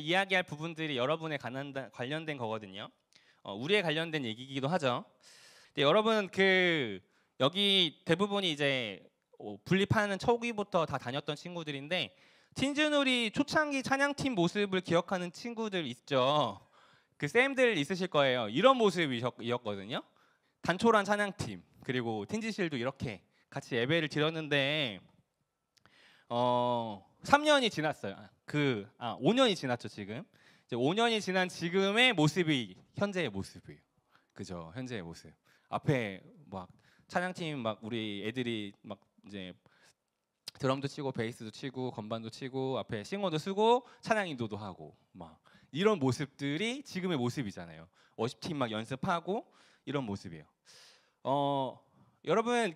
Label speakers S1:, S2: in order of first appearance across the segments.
S1: 이야기할 부분들이 여러분에 관련된 거거든요. 우리에 관련된 얘기이기도 하죠. 근데 여러분 여기 대부분이 이제 분립하는 초기부터 다 다녔던 친구들인데 틴즈누리 초창기 찬양팀 모습을 기억하는 친구들 있죠. 그 쌤들 있으실 거예요. 이런 모습이었거든요. 단촐한 찬양팀 그리고 틴지실도 이렇게 같이 예배를 드렸는데 3년이 지났어요. 5년이 지났죠 지금. 이제 5년이 지난 지금의 모습이 현재의 모습이에요. 그죠? 현재의 모습. 앞에 막 찬양팀 막 우리 애들이 막 이제 드럼도 치고 베이스도 치고 건반도 치고 앞에 싱어도 쓰고 찬양 인도도 하고 막 이런 모습들이 지금의 모습이잖아요. 워십팀 막 연습하고 이런 모습이에요. 여러분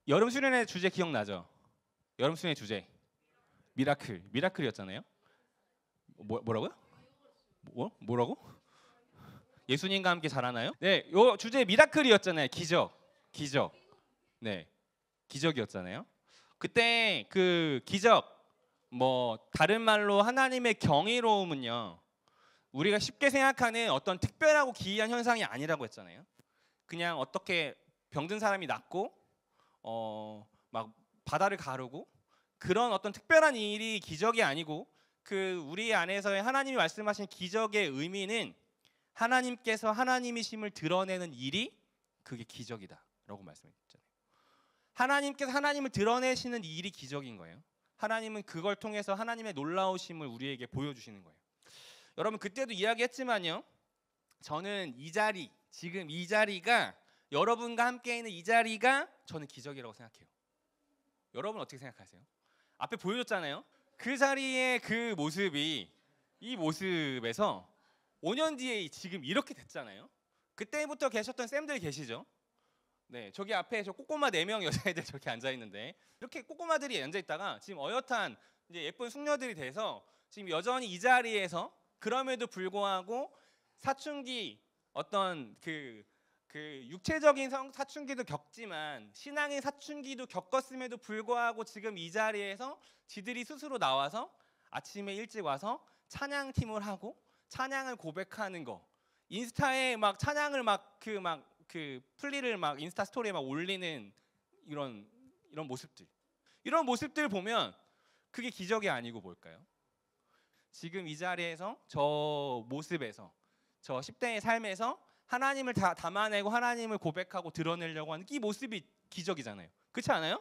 S1: 여름 수련회 주제 기억나죠? 여름 수련회 주제 미라클이었잖아요. 뭐라고요? 뭐라고? 예수님과 함께 자라나요? 네, 요 주제 미라클이었잖아요. 기적. 네, 기적이었잖아요. 그때 그 기적 다른 말로 하나님의 경이로움은요. 우리가 쉽게 생각하는 어떤 특별하고 기이한 현상이 아니라고 했잖아요. 그냥 어떻게 병든 사람이 낫고 막 바다를 가르고 그런 어떤 특별한 일이 기적이 아니고 우리 안에서의 하나님이 말씀하신 기적의 의미는 하나님께서 하나님이심을 드러내는 일이 그게 기적이다라고 말씀했잖아요. 하나님께서 하나님을 드러내시는 일이 기적인 거예요. 하나님은 그걸 통해서 하나님의 놀라우심을 우리에게 보여주시는 거예요. 여러분 그때도 이야기했지만요. 저는 지금 이 자리가 여러분과 함께 있는 이 자리가 저는 기적이라고 생각해요. 여러분 어떻게 생각하세요? 앞에 보여줬잖아요. 그 자리의 그 모습이 이 모습에서 5년 뒤에 지금 이렇게 됐잖아요. 그때부터 계셨던 쌤들 계시죠? 네, 저기 앞에 저 꼬꼬마 4명 여자애들 저렇게 앉아 있는데 이렇게 꼬꼬마들이 앉아 있다가 지금 어엿한 이제 예쁜 숙녀들이 돼서 지금 여전히 이 자리에서 그럼에도 불구하고 사춘기 어떤 그 육체적인 사춘기도 겪지만 신앙의 사춘기도 겪었음에도 불구하고 지금 이 자리에서 지들이 스스로 나와서 아침에 일찍 와서 찬양팀을 하고 찬양을 고백하는 거, 인스타에 막 찬양을 플리를 막 인스타 스토리에 막 올리는 이런 모습들, 이런 모습들 보면 그게 기적이 아니고 뭘까요? 지금 이 자리에서 저 모습에서 저 10대의 삶에서 하나님을 다 담아내고 하나님을 고백하고 드러내려고 하는 이 모습이 기적이잖아요. 그렇지 않아요?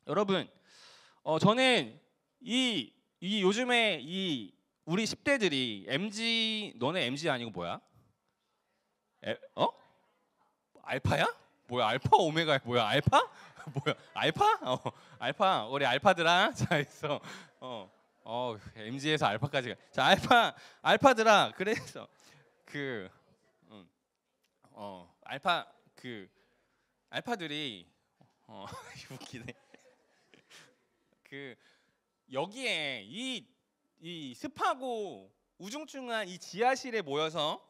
S1: 여러분, 저는 이 요즘에 우리 10대들이 너네 MG 아니고 뭐야? 알파야? 뭐야? 알파 오메가야? 뭐야? 알파? 뭐야? 알파? 알파. 우리 알파들아. 자, 있어. MG에서 알파까지 가. 자, 알파들아. 그래서 알파들이 웃기네. 여기에 이 습하고 우중충한 이 지하실에 모여서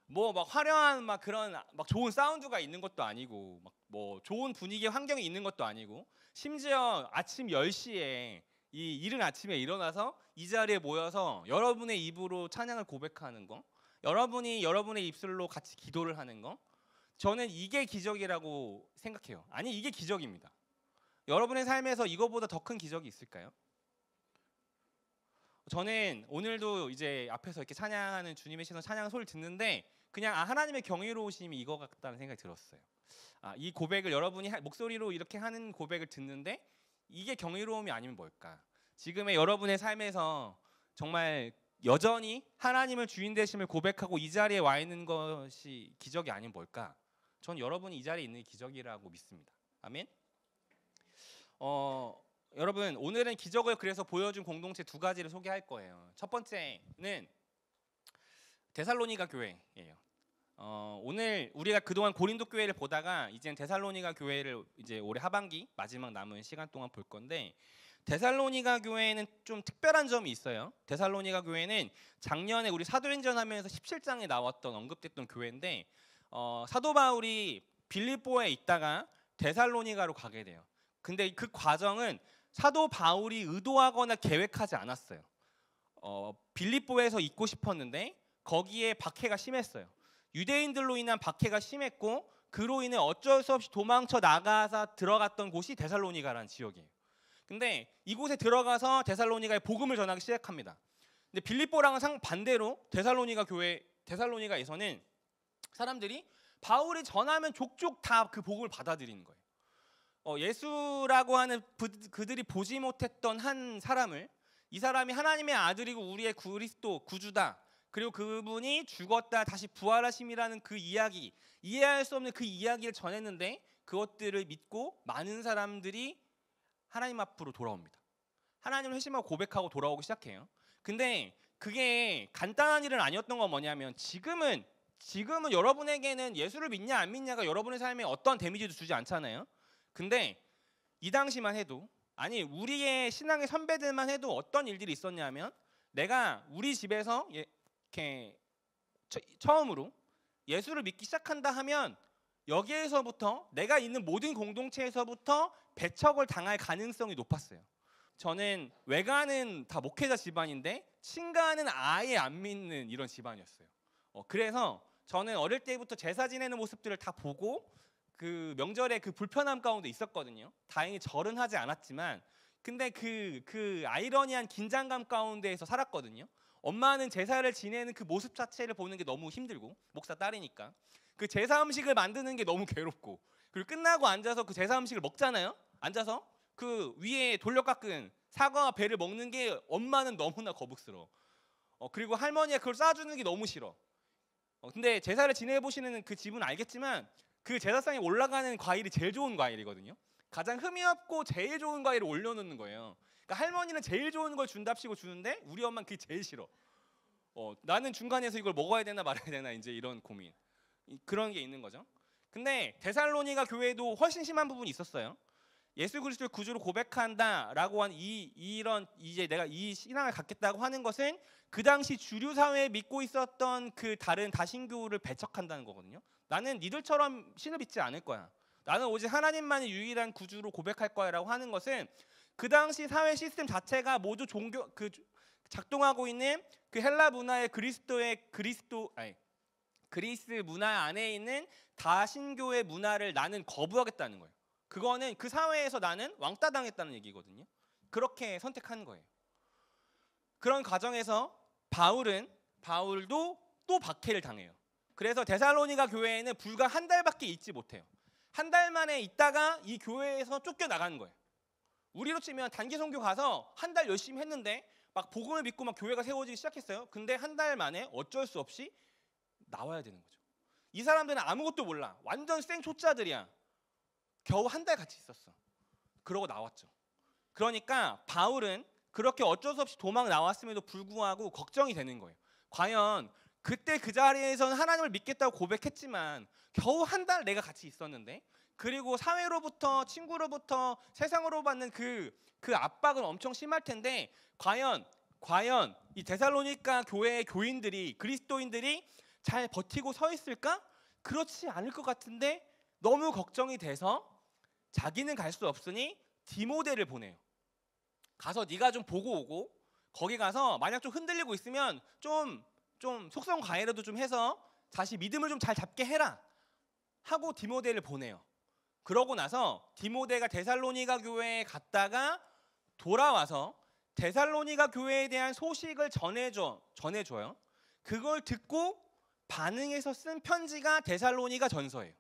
S1: 막 화려한 막 그런 막 좋은 사운드가 있는 것도 아니고 뭐 좋은 분위기의 환경이 있는 것도 아니고 심지어 아침 10시에 이 이른 아침에 일어나서 이 자리에 모여서 여러분의 입으로 찬양을 고백하는 거, 여러분이 여러분의 입술로 같이 기도를 하는 거, 저는 이게 기적이라고 생각해요. 아니, 이게 기적입니다. 여러분의 삶에서 이거보다 더 큰 기적이 있을까요? 저는 오늘도 이제 앞에서 이렇게 찬양하는 주님의 시선 찬양 소리를 듣는데 그냥 하나님의 경이로우심이 이거 같다는 생각이 들었어요. 이 고백을 여러분이 목소리로 이렇게 하는 고백을 듣는데 이게 경이로움이 아니면 뭘까? 지금의 여러분의 삶에서 정말 여전히 하나님을 주인 되심을 고백하고 이 자리에 와 있는 것이 기적이 아니면 뭘까? 전 여러분이 이 자리에 있는 기적이라고 믿습니다. 아멘. 여러분 오늘은 기적을 그래서 보여준 공동체 2가지를 소개할 거예요. 첫 번째는 데살로니가 교회예요. 오늘 우리가 그동안 고린도 교회를 보다가 이제는 데살로니가 교회를 이제 올해 하반기 마지막 남은 시간 동안 볼 건데, 데살로니가 교회는 좀 특별한 점이 있어요. 데살로니가 교회는 작년에 우리 사도행전 하면서 17장에 나왔던 언급됐던 교회인데 사도 바울이 빌립보에 있다가 데살로니가로 가게 돼요. 근데 그 과정은 사도 바울이 의도하거나 계획하지 않았어요. 빌립보에서 있고 싶었는데 거기에 박해가 심했어요. 유대인들로 인한 박해가 심했고 그로 인해 어쩔 수 없이 도망쳐 나가서 들어갔던 곳이 데살로니가라는 지역이에요. 근데 이곳에 들어가서 데살로니가에 복음을 전하기 시작합니다. 근데 빌립보랑은 상반대로 데살로니가에서는 사람들이 바울이 전하면 족족 다 그 복음을 받아들이는 거예요. 예수라고 하는 그들이 보지 못했던 한 사람을, 이 사람이 하나님의 아들이고 우리의 그리스도 구주다, 그리고 그분이 죽었다 다시 부활하심이라는 그 이야기, 이해할 수 없는 그 이야기를 전했는데 그것들을 믿고 많은 사람들이 하나님 앞으로 돌아옵니다. 하나님을 회심하고 고백하고 돌아오기 시작해요. 근데 그게 간단한 일은 아니었던 건 뭐냐면 지금은 여러분에게는 예수를 믿냐 안 믿냐가 여러분의 삶에 어떤 데미지도 주지 않잖아요. 근데 이 당시만 해도, 아니 우리의 신앙의 선배들만 해도 어떤 일들이 있었냐면, 내가 우리 집에서 이렇게 처음으로 예수를 믿기 시작한다 하면 여기에서부터, 내가 있는 모든 공동체에서부터 배척을 당할 가능성이 높았어요. 저는 외가는 다 목회자 집안인데 친가는 아예 안 믿는 이런 집안이었어요. 그래서 저는 어릴 때부터 제사 지내는 모습들을 다 보고 그 명절에 그 불편함 가운데 있었거든요. 다행히 절은 하지 않았지만, 근데 그 아이러니한 긴장감 가운데에서 살았거든요. 엄마는 제사를 지내는 그 모습 자체를 보는 게 너무 힘들고, 목사 딸이니까 그 제사 음식을 만드는 게 너무 괴롭고, 그리고 끝나고 앉아서 그 제사 음식을 먹잖아요. 앉아서 그 위에 돌려 깎은 사과와 배를 먹는 게 엄마는 너무나 거북스러워. 그리고 할머니가 그걸 싸주는 게 너무 싫어. 근데 제사를 지내보시는 그 집은 알겠지만 그 제사상에 올라가는 과일이 제일 좋은 과일이거든요. 가장 흠이 없고 제일 좋은 과일을 올려놓는 거예요. 그러니까 할머니는 제일 좋은 걸 준답시고 주는데 우리 엄마는 그게 제일 싫어. 나는 중간에서 이걸 먹어야 되나 말아야 되나, 이제 이런 고민, 그런 게 있는 거죠. 근데 데살로니가 교회도 훨씬 심한 부분이 있었어요. 예수 그리스도를 구주로 고백한다라고 한 이런, 이제 내가 이 신앙을 갖겠다고 하는 것은 그 당시 주류 사회에 믿고 있었던 그 다른 다신교를 배척한다는 거거든요. 나는 니들처럼 신을 믿지 않을 거야. 나는 오직 하나님만이 유일한 구주로 고백할 거야라고 하는 것은 그 당시 사회 시스템 자체가 모두 작동하고 있는 그 헬라 문화의 그리스 문화 안에 있는 다신교의 문화를 나는 거부하겠다는 거예요. 그거는 그 사회에서 나는 왕따 당했다는 얘기거든요. 그렇게 선택한 거예요. 그런 과정에서 바울도 또 박해를 당해요. 그래서 데살로니가 교회에는 불과 한 달밖에 있지 못해요. 한 달 만에 있다가 이 교회에서 쫓겨나가는 거예요. 우리로 치면 단기 선교 가서 한 달 열심히 했는데 막 복음을 믿고 막 교회가 세워지기 시작했어요. 근데 한 달 만에 어쩔 수 없이 나와야 되는 거죠. 이 사람들은 아무것도 몰라. 완전 생초짜들이야. 겨우 한 달 같이 있었어. 그러고 나왔죠. 그러니까 바울은 그렇게 어쩔 수 없이 도망 나왔음에도 불구하고 걱정이 되는 거예요. 과연 그때 그 자리에서는 하나님을 믿겠다고 고백했지만 겨우 한 달 내가 같이 있었는데, 그리고 사회로부터, 친구로부터, 세상으로 받는 그 압박은 엄청 심할 텐데 과연 이 데살로니가 교회의 교인들이, 그리스도인들이 잘 버티고 서 있을까? 그렇지 않을 것 같은데 너무 걱정이 돼서 자기는 갈 수 없으니 디모데를 보내요. 가서 네가 좀 보고 오고, 거기 가서 만약 좀 흔들리고 있으면 좀 속성 가해라도 좀 해서 다시 믿음을 좀 잘 잡게 해라 하고 디모데를 보내요. 그러고 나서 디모데가 데살로니가 교회에 갔다가 돌아와서 데살로니가 교회에 대한 소식을 전해줘요. 그걸 듣고 반응해서 쓴 편지가 데살로니가 전서예요.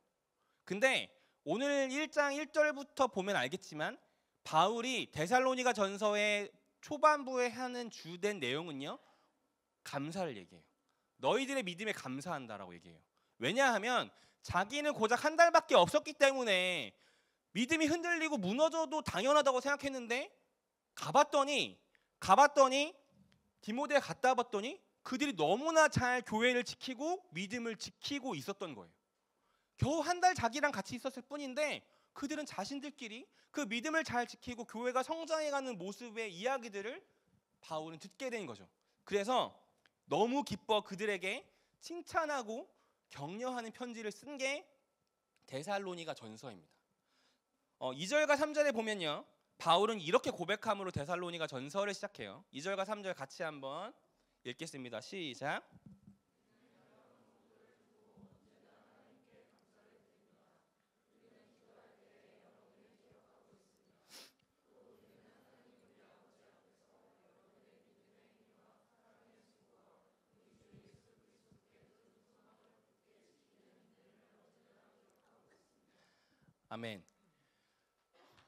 S1: 근데 오늘 1장 1절부터 보면 알겠지만 바울이 데살로니가 전서의 초반부에 하는 주된 내용은요, 감사를 얘기해요. 너희들의 믿음에 감사한다라고 얘기해요. 왜냐하면 자기는 고작 한 달밖에 없었기 때문에 믿음이 흔들리고 무너져도 당연하다고 생각했는데 가봤더니 디모데에 갔다 봤더니 그들이 너무나 잘 교회를 지키고 믿음을 지키고 있었던 거예요. 겨우 한 달 자기랑 같이 있었을 뿐인데 그들은 자신들끼리 그 믿음을 잘 지키고 교회가 성장해가는 모습의 이야기들을 바울은 듣게 된 거죠. 그래서 너무 기뻐 그들에게 칭찬하고 격려하는 편지를 쓴 게 데살로니가 전서입니다. 2절과 3절에 보면요, 바울은 이렇게 고백함으로 데살로니가 전서를 시작해요. 2절과 3절 같이 한번 읽겠습니다. 시작. 아멘.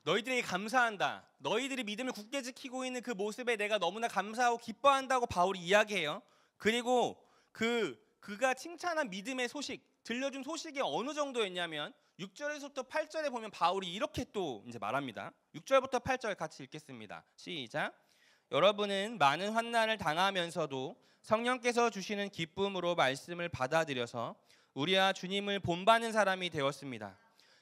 S1: 너희들에게 감사한다. 너희들이 믿음을 굳게 지키고 있는 그 모습에 내가 너무나 감사하고 기뻐한다고 바울이 이야기해요. 그리고 그가 칭찬한 믿음의 소식, 들려준 소식이 어느 정도였냐면 6절에서부터 8절에 보면 바울이 이렇게 또 이제 말합니다. 6절부터 8절 같이 읽겠습니다. 시작. 여러분은 많은 환난을 당하면서도 성령께서 주시는 기쁨으로 말씀을 받아들여서 우리와 주님을 본받는 사람이 되었습니다.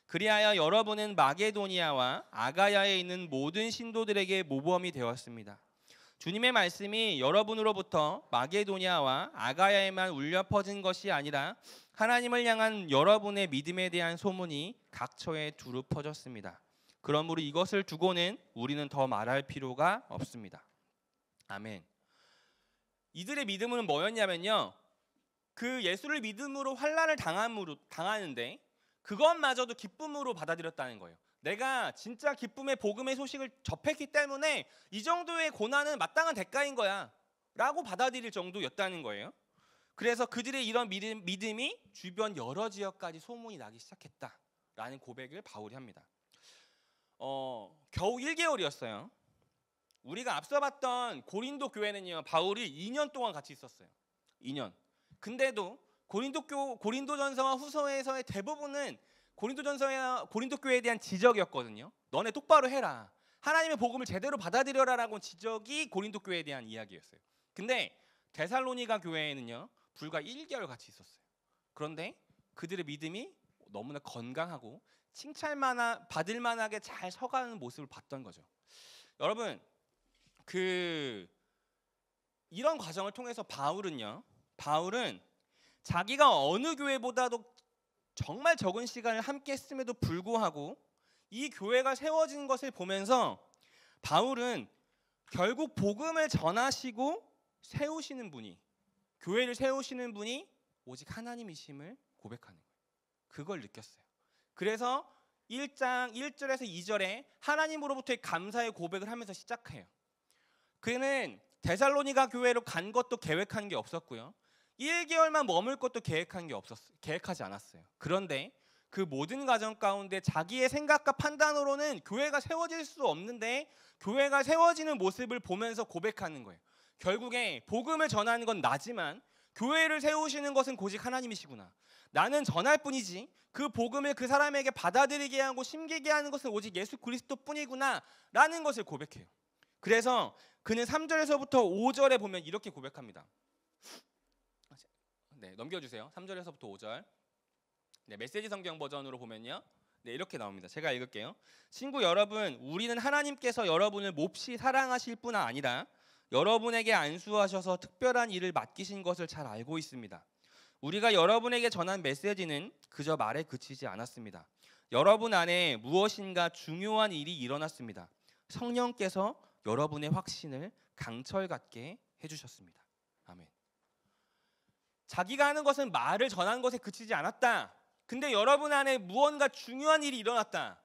S1: 그리하여 여러분은 마게도니아와 아가야에 있는 모든 신도들에게 모범이 되었습니다. 주님의 말씀이 여러분으로부터 마게도니아와 아가야에만 울려 퍼진 것이 아니라 하나님을 향한 여러분의 믿음에 대한 소문이 각처에 두루 퍼졌습니다. 그러므로 이것을 두고는 우리는 더 말할 필요가 없습니다. 아멘. 이들의 믿음은 뭐였냐면요, 그 예수를 믿음으로 환난을 당하는데 그것마저도 기쁨으로 받아들였다는 거예요. 내가 진짜 기쁨의 복음의 소식을 접했기 때문에 이 정도의 고난은 마땅한 대가인 거야 라고 받아들일 정도였다는 거예요. 그래서 그들의 이런 믿음이 주변 여러 지역까지 소문이 나기 시작했다라는 고백을 바울이 합니다. 겨우 1개월이었어요. 우리가 앞서 봤던 고린도 교회는요, 바울이 2년 동안 같이 있었어요. 2년. 근데도 고린도전서와 후서에서의 대부분은 고린도 교회에 대한 지적이었거든요. 너네 똑바로 해라. 하나님의 복음을 제대로 받아들여라라고 지적이 고린도 교회에 대한 이야기였어요. 근데 데살로니가 교회에는요, 불과 1개월 같이 있었어요. 그런데 그들의 믿음이 너무나 건강하고 칭찬받을 만하게 잘 서가는 모습을 봤던 거죠. 여러분, 이런 과정을 통해서 바울은 자기가 어느 교회보다도 정말 적은 시간을 함께 했음에도 불구하고 이 교회가 세워진 것을 보면서 바울은 결국 복음을 전하시고 교회를 세우시는 분이 오직 하나님이심을 고백하는 거예요. 그걸 느꼈어요. 그래서 1장 1절에서 2절에 하나님으로부터의 감사의 고백을 하면서 시작해요. 그는 데살로니가 교회로 간 것도 계획한 게 없었고요. 1개월만 머물 것도 계획하지 않았어요. 그런데 그 모든 과정 가운데 자기의 생각과 판단으로는 교회가 세워질 수 없는데 교회가 세워지는 모습을 보면서 고백하는 거예요. 결국에 복음을 전하는 건 나지만 교회를 세우시는 것은 오직 하나님이시구나. 나는 전할 뿐이지 그 복음을 그 사람에게 받아들이게 하고 심기게 하는 것은 오직 예수 그리스도뿐이구나 라는 것을 고백해요. 그래서 그는 3절에서부터 5절에 보면 이렇게 고백합니다. 네, 넘겨주세요. 3절에서부터 5절. 네, 메시지 성경 버전으로 보면요, 네, 이렇게 나옵니다. 제가 읽을게요. 친구 여러분, 우리는 하나님께서 여러분을 몹시 사랑하실 뿐 아니라 여러분에게 안수하셔서 특별한 일을 맡기신 것을 잘 알고 있습니다. 우리가 여러분에게 전한 메시지는 그저 말에 그치지 않았습니다. 여러분 안에 무엇인가 중요한 일이 일어났습니다. 성령께서 여러분의 확신을 강철 같게 해주셨습니다. 아멘. 자기가 하는 것은 말을 전하는 것에 그치지 않았다. 근데 여러분 안에 무언가 중요한 일이 일어났다.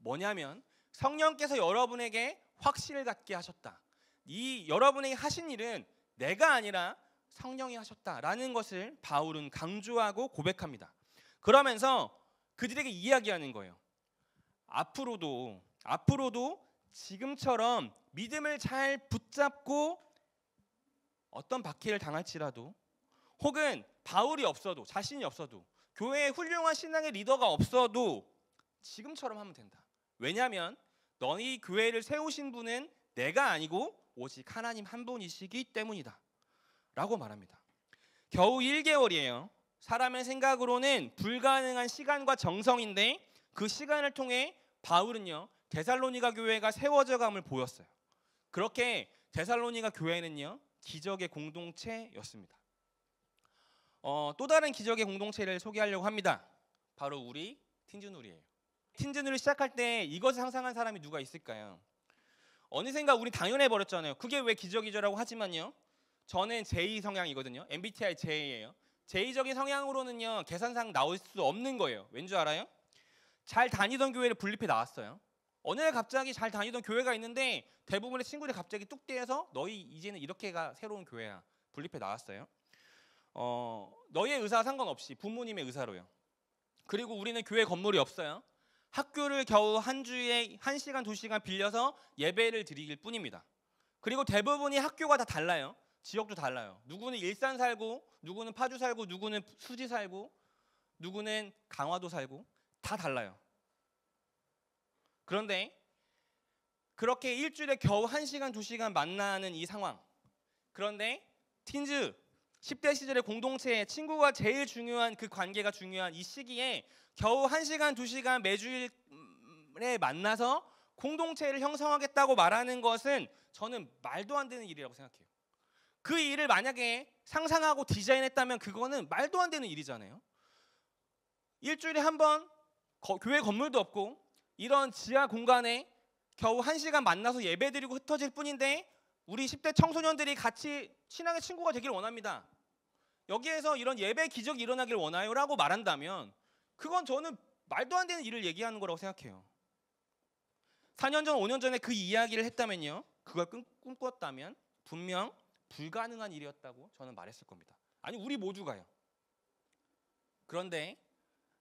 S1: 뭐냐면 성령께서 여러분에게 확신을 갖게 하셨다. 이 여러분에게 하신 일은 내가 아니라 성령이 하셨다라는 것을 바울은 강조하고 고백합니다. 그러면서 그들에게 이야기하는 거예요. 앞으로도 지금처럼 믿음을 잘 붙잡고 어떤 박해를 당할지라도, 혹은 바울이 없어도, 자신이 없어도, 교회에 훌륭한 신앙의 리더가 없어도 지금처럼 하면 된다. 왜냐하면 너희 교회를 세우신 분은 내가 아니고 오직 하나님 한 분이시기 때문이다 라고 말합니다. 겨우 1개월이에요. 사람의 생각으로는 불가능한 시간과 정성인데 그 시간을 통해 바울은요, 데살로니가 교회가 세워져감을 보였어요. 그렇게 데살로니가 교회는요, 기적의 공동체였습니다. 또 다른 기적의 공동체를 소개하려고 합니다. 바로 우리 틴즈누리예요. 틴즈누리 시작할 때 이것을 상상한 사람이 누가 있을까요? 어느샌가 우리 당연해 버렸잖아요. 그게 왜 기적이죠라고 하지만요. 저는 J 성향이거든요. MBTI J예요. J적인 성향으로는요. 계산상 나올 수 없는 거예요. 왠 줄 알아요? 잘 다니던 교회를 분립해 나왔어요. 어느 날 갑자기 잘 다니던 교회가 있는데 대부분의 친구들이 갑자기 뚝대해서 너희 이제는 이렇게가 새로운 교회야. 분립해 나왔어요. 너희의 의사와 상관없이 부모님의 의사로요. 그리고 우리는 교회 건물이 없어요. 학교를 겨우 한 주에 1시간, 2시간 빌려서 예배를 드리길 뿐입니다. 그리고 대부분이 학교가 다 달라요. 지역도 달라요. 누구는 일산 살고, 누구는 파주 살고, 누구는 수지 살고, 누구는 강화도 살고 다 달라요. 그런데 그렇게 일주일에 겨우 1시간, 2시간 만나는 이 상황. 그런데 틴즈 10대 시절의 공동체에 친구가 제일 중요한 그 관계가 중요한 이 시기에 겨우 1시간, 2시간 매주일에 만나서 공동체를 형성하겠다고 말하는 것은 저는 말도 안 되는 일이라고 생각해요. 그 일을 만약에 상상하고 디자인했다면 그거는 말도 안 되는 일이잖아요. 일주일에 한 번 교회 건물도 없고 이런 지하 공간에 겨우 1시간 만나서 예배드리고 흩어질 뿐인데 우리 10대 청소년들이 같이 신앙의 친구가 되길 원합니다. 여기에서 이런 예배 기적이 일어나길 원해요 라고 말한다면 그건 저는 말도 안 되는 일을 얘기하는 거라고 생각해요. 4년 전, 5년 전에 그 이야기를 했다면요. 그걸 꿈꿨다면 분명 불가능한 일이었다고 저는 말했을 겁니다. 아니 우리 모두가요. 그런데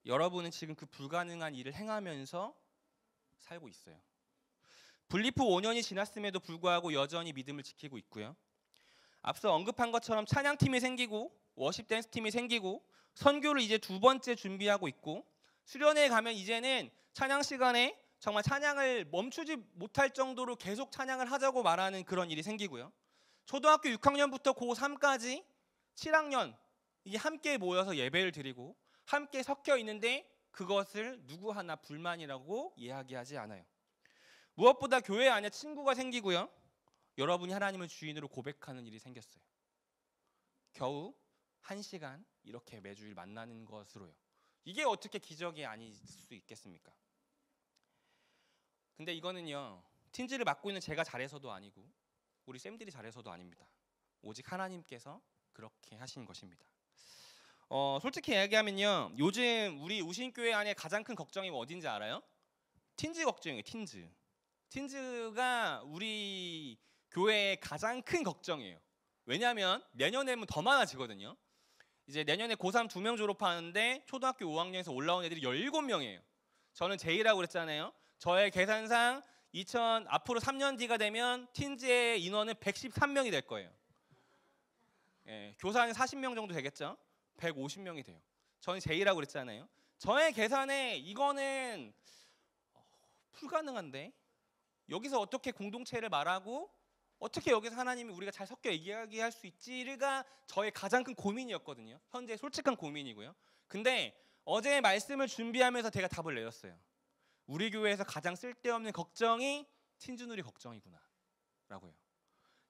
S1: 여러분은 지금 그 불가능한 일을 행하면서 살고 있어요. 분립 후 5년이 지났음에도 불구하고 여전히 믿음을 지키고 있고요. 앞서 언급한 것처럼 찬양팀이 생기고 워십 댄스 팀이 생기고 선교를 이제 2번째 준비하고 있고 수련회에 가면 이제는 찬양 시간에 정말 찬양을 멈추지 못할 정도로 계속 찬양을 하자고 말하는 그런 일이 생기고요. 초등학교 6학년부터 고3까지 7학년 이게 함께 모여서 예배를 드리고 함께 섞여 있는데 그것을 누구 하나 불만이라고 이야기하지 않아요. 무엇보다 교회 안에 친구가 생기고요. 여러분이 하나님을 주인으로 고백하는 일이 생겼어요. 겨우 1시간 이렇게 매주일 만나는 것으로요. 이게 어떻게 기적이 아닐 수 있겠습니까? 근데 이거는요. 틴즈를 맡고 있는 제가 잘해서도 아니고 우리 쌤들이 잘해서도 아닙니다. 오직 하나님께서 그렇게 하신 것입니다. 솔직히 이야기하면요. 요즘 우리 우신교회 안에 가장 큰 걱정이 어딘지 알아요? 틴즈 걱정이에요. 틴즈가 우리 교회의 가장 큰 걱정이에요. 왜냐하면 내년에는 더 많아지거든요. 이제 내년에 고3 2명 졸업하는데 초등학교 5학년에서 올라온 애들이 17명이에요. 저는 J라고 그랬잖아요. 저의 계산상 앞으로 3년 뒤가 되면 틴즈의 인원은 113명이 될 거예요. 예, 교사는 40명 정도 되겠죠? 150명이 돼요. 저는 J라고 그랬잖아요. 저의 계산에 이거는 불가능한데 여기서 어떻게 공동체를 말하고 어떻게 여기서 하나님이 우리가 잘 섞여 이야기할 수 있지가 저의 가장 큰 고민이었거든요. 현재 솔직한 고민이고요. 근데 어제 말씀을 준비하면서 제가 답을 내렸어요. 우리 교회에서 가장 쓸데없는 걱정이 틴즈누리 걱정이구나 라고요.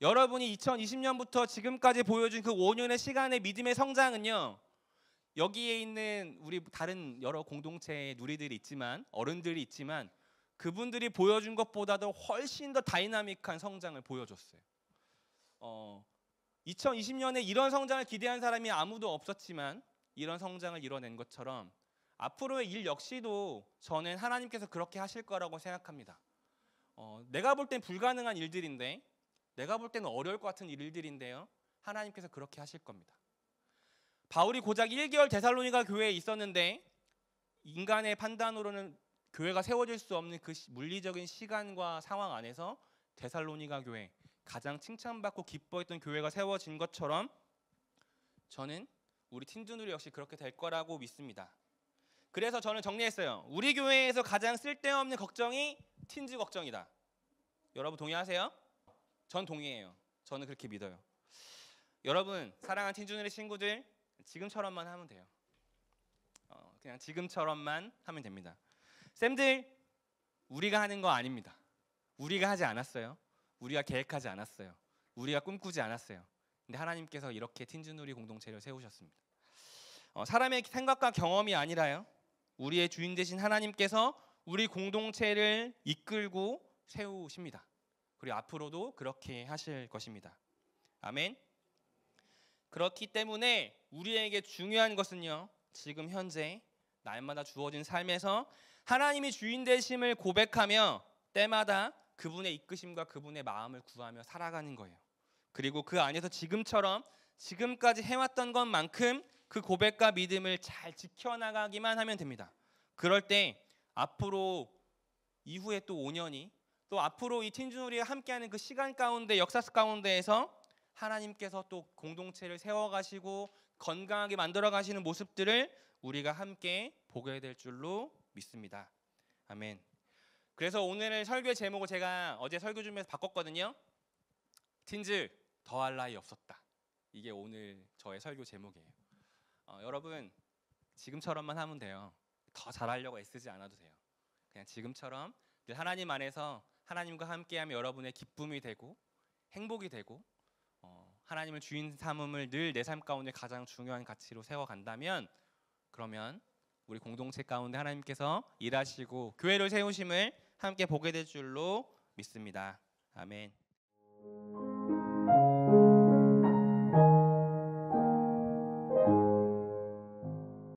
S1: 여러분이 2020년부터 지금까지 보여준 그 5년의 시간의 믿음의 성장은요. 여기에 있는 우리 다른 여러 공동체의 누리들이 있지만 어른들이 있지만 그분들이 보여준 것보다도 훨씬 더 다이나믹한 성장을 보여줬어요. 2020년에 이런 성장을 기대한 사람이 아무도 없었지만 이런 성장을 이뤄낸 것처럼 앞으로의 일 역시도 저는 하나님께서 그렇게 하실 거라고 생각합니다. 내가 볼 땐 불가능한 일들인데 내가 볼 때는 어려울 것 같은 일들인데요. 하나님께서 그렇게 하실 겁니다. 바울이 고작 1개월 데살로니가 교회에 있었는데 인간의 판단으로는 교회가 세워질 수 없는 그 물리적인 시간과 상황 안에서 데살로니가 교회 가장 칭찬받고 기뻐했던 교회가 세워진 것처럼 저는 우리 틴즈누리 역시 그렇게 될 거라고 믿습니다. 그래서 저는 정리했어요. 우리 교회에서 가장 쓸데없는 걱정이 틴즈 걱정이다. 여러분 동의하세요? 전 동의해요. 저는 그렇게 믿어요. 여러분 사랑하는 틴즈누리 친구들 지금처럼만 하면 돼요. 그냥 지금처럼만 하면 됩니다. 쌤들 우리가 하는 거 아닙니다. 우리가 하지 않았어요. 우리가 계획하지 않았어요. 우리가 꿈꾸지 않았어요. 근데 하나님께서 이렇게 틴즈누리 공동체를 세우셨습니다. 사람의 생각과 경험이 아니라요. 우리의 주인 되신 하나님께서 우리 공동체를 이끌고 세우십니다. 그리고 앞으로도 그렇게 하실 것입니다. 아멘. 그렇기 때문에 우리에게 중요한 것은요, 지금 현재 날마다 주어진 삶에서 하나님이 주인 되심을 고백하며 때마다 그분의 이끄심과 그분의 마음을 구하며 살아가는 거예요. 그리고 그 안에서 지금처럼 지금까지 해왔던 것만큼 그 고백과 믿음을 잘 지켜나가기만 하면 됩니다. 그럴 때 앞으로 이후에 또 5년이 또 앞으로 이 팀즈누리가 함께하는 그 시간 가운데 역사 가운데에서 하나님께서 또 공동체를 세워가시고 건강하게 만들어가시는 모습들을 우리가 함께 보게 될 줄로 믿습니다. 아멘. 그래서 오늘 설교의 제목을 제가 어제 설교 준비해서 바꿨거든요. 팀즈 더할 나위 없었다. 이게 오늘 저의 설교 제목이에요. 여러분 지금처럼만 하면 돼요. 더 잘하려고 애쓰지 않아도 돼요. 그냥 지금처럼 늘 하나님 안에서 하나님과 함께하면 여러분의 기쁨이 되고 행복이 되고 하나님을 주인 삼음을 늘 내 삶 가운데 가장 중요한 가치로 세워간다면 그러면 우리 공동체 가운데 하나님께서 일하시고 교회를 세우심을 함께 보게 될 줄로 믿습니다. 아멘.